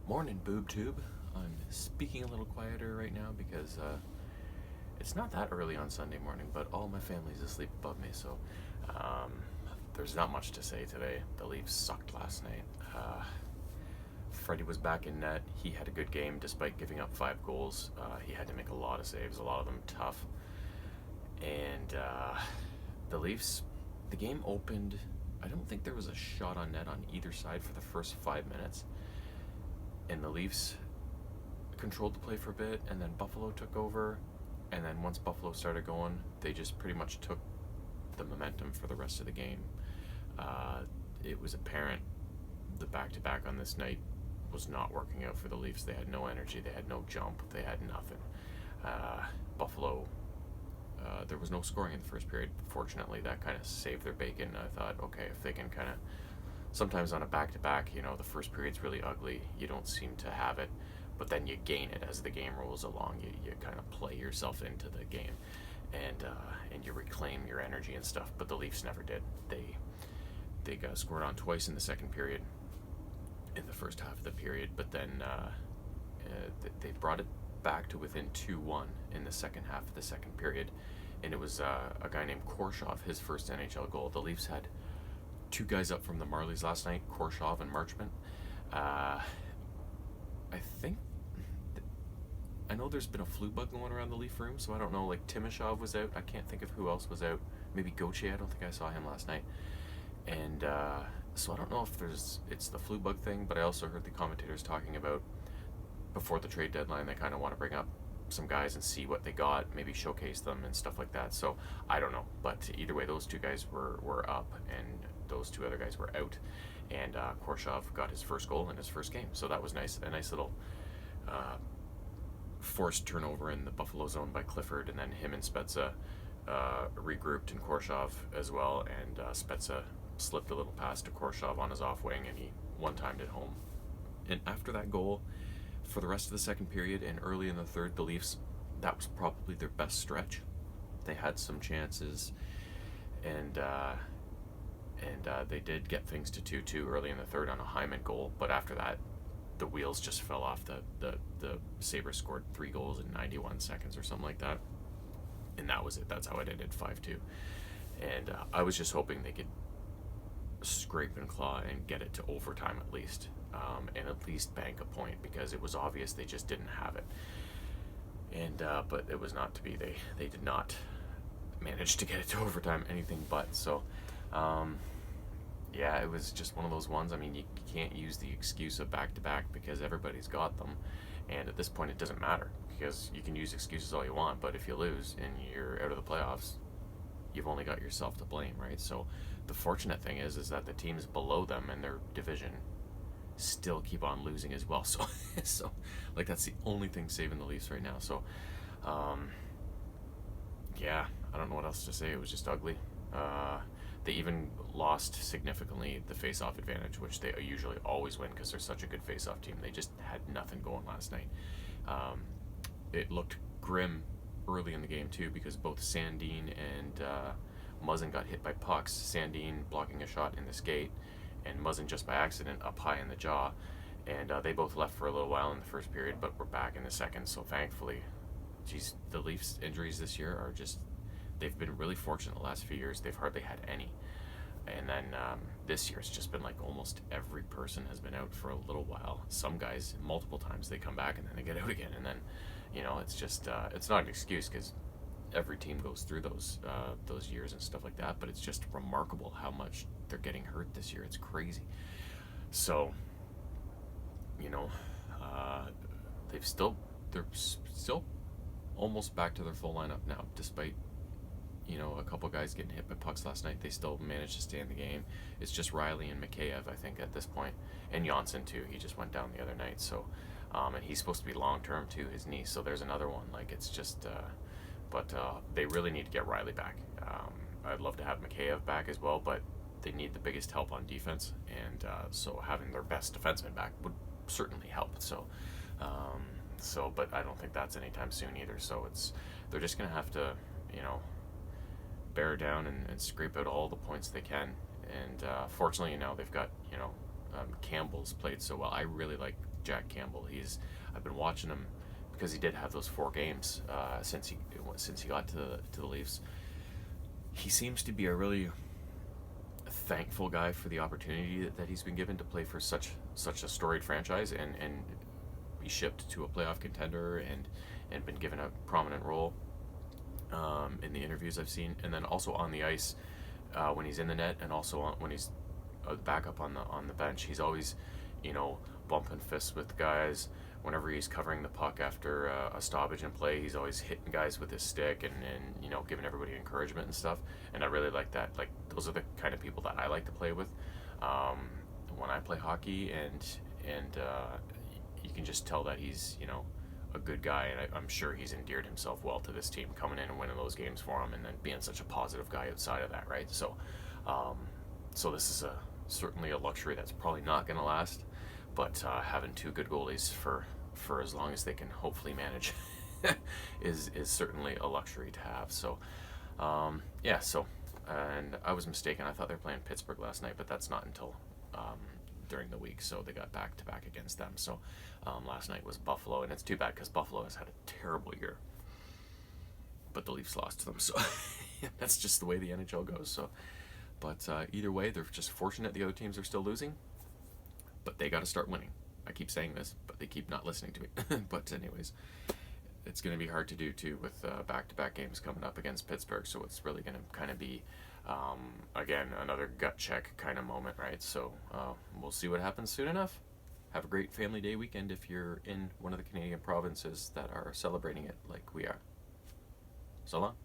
Morning, boob tube. I'm speaking a little quieter right now because it's not that early on Sunday morning, but all my family's asleep above me, so um, there's not much to say today. The Leafs sucked last night. Freddie was back in net. He had a good game despite giving up 5 goals. He had to make a lot of saves, a lot of them tough. And the Leafs, the game opened. I don't think there was a shot on net on either side for the first 5 minutes. And the Leafs controlled the play for a bit, and then Buffalo took over. And then once Buffalo started going, they just pretty much took the momentum for the rest of the game. It was apparent the back-to-back on this night was not working out for the Leafs. They had no energy, they had no jump, they had nothing. Buffalo, there was no scoring in the first period. Fortunately, that kind of saved their bacon. I thought, okay, if they can kind of, sometimes on a back-to-back, the first period's really ugly. You don't seem to have it, but then you gain it as the game rolls along. You kind of play yourself into the game, and you reclaim your energy and stuff. But the Leafs never did. They got scored on twice in the second period, in the first half of the period, but then they brought it back to within 2-1 in the second half of the second period, and it was a guy named Korshov, his first NHL goal. The Leafs had two guys up from the Marlies last night, Korshov and Marchment. I think I know there's been a flu bug going around the Leaf room, so I don't know. Like Timashov was out. I can't think of who else was out. Maybe Gauthier. I don't think I saw him last night. And so I don't know if it's the flu bug thing, but I also heard the commentators talking about before the trade deadline they kind of want to bring up some guys and see what they got, maybe showcase them and stuff like that. So I don't know, but either way, those two guys were up, and those two other guys were out. And Korshov got his first goal in his first game, so that was nice. A nice little forced turnover in the Buffalo zone by Clifford, and then him and Spezza regrouped, and Korshov as well, and Spezza slipped a little pass to Korshov on his off wing, and he one-timed it home. And after that goal, for the rest of the second period and early in the third, the Leafs, that was probably their best stretch. They had some chances, and they did get things to 2-2 early in the third on a Hyman goal, but after that, the wheels just fell off. The Sabres scored 3 goals in 91 seconds or something like that, and that was it. That's how it ended, 5-2. And I was just hoping they could scrape and claw and get it to overtime at least, and at least bank a point, because it was obvious they just didn't have it. And but it was not to be. They did not manage to get it to overtime, anything but. So yeah, it was just one of those ones. I mean, you can't use the excuse of back-to-back because everybody's got them, and at this point it doesn't matter, because you can use excuses all you want, but if you lose and you're out of the playoffs, you've only got yourself to blame, right? So the fortunate thing is that the teams below them in their division still keep on losing as well. So like, that's the only thing saving the Leafs right now. So yeah, I don't know what else to say. It was just ugly. They even lost significantly the face-off advantage, which they usually always win because they're such a good face-off team. They just had nothing going last night. It looked grim early in the game too, because both Sandin and Muzzin got hit by pucks. Sandin blocking a shot in the skate, and Muzzin just by accident up high in the jaw. And they both left for a little while in the first period, but we're back in the second. So thankfully, the Leafs' injuries this year are just, they've been really fortunate the last few years. They've hardly had any. And then this year it's just been like almost every person has been out for a little while. Some guys, multiple times, they come back and then they get out again. And then, it's just, it's not an excuse, because every team goes through those years and stuff like that, but it's just remarkable how much they're getting hurt this year. It's crazy. So, they're still almost back to their full lineup now, despite a couple guys getting hit by pucks last night. They still managed to stay in the game. It's just Riley and Mikheyev, I think, at this point, and Janssen too. He just went down the other night. So, and he's supposed to be long term too, his knee. So there's another one. Like, it's just, but they really need to get Riley back. I'd love to have Mikheyev back as well, but they need the biggest help on defense, and so having their best defenseman back would certainly help. So, but I don't think that's anytime soon either. So they're just gonna have to, bear down and scrape out all the points they can. And fortunately, they've got, Campbell's played so well. I really like Jack Campbell. I've been watching him because he did have those 4 games since he got to the Leafs. He seems to be a really thankful guy for the opportunity that he's been given to play for such a storied franchise and be shipped to a playoff contender and been given a prominent role in the interviews I've seen, and then also on the ice when he's in the net, and also when he's a backup on the bench. He's always, bumping fists with guys. Whenever he's covering the puck after a stoppage in play, he's always hitting guys with his stick and giving everybody encouragement and stuff. And I really like that. Like, those are the kind of people that I like to play with when I play hockey, and you can just tell that he's a good guy, and I'm sure he's endeared himself well to this team, coming in and winning those games for him, and then being such a positive guy outside of that, right? So, so this is certainly a luxury that's probably not going to last, but having 2 good goalies for as long as they can hopefully manage is certainly a luxury to have. So, yeah. So, and I was mistaken. I thought they were playing Pittsburgh last night, but that's not until during the week, so they got back to back against them. So last night was Buffalo, and it's too bad because Buffalo has had a terrible year, but the Leafs lost to them, so that's just the way the NHL goes. So, but either way, they're just fortunate the other teams are still losing, but they got to start winning. I keep saying this, but they keep not listening to me. But anyways, it's going to be hard to do too with back-to-back games coming up against Pittsburgh, so it's really going to kind of be again, another gut check kind of moment, right? So we'll see what happens soon enough. Have a great Family Day weekend if you're in one of the Canadian provinces that are celebrating it like we are. So long.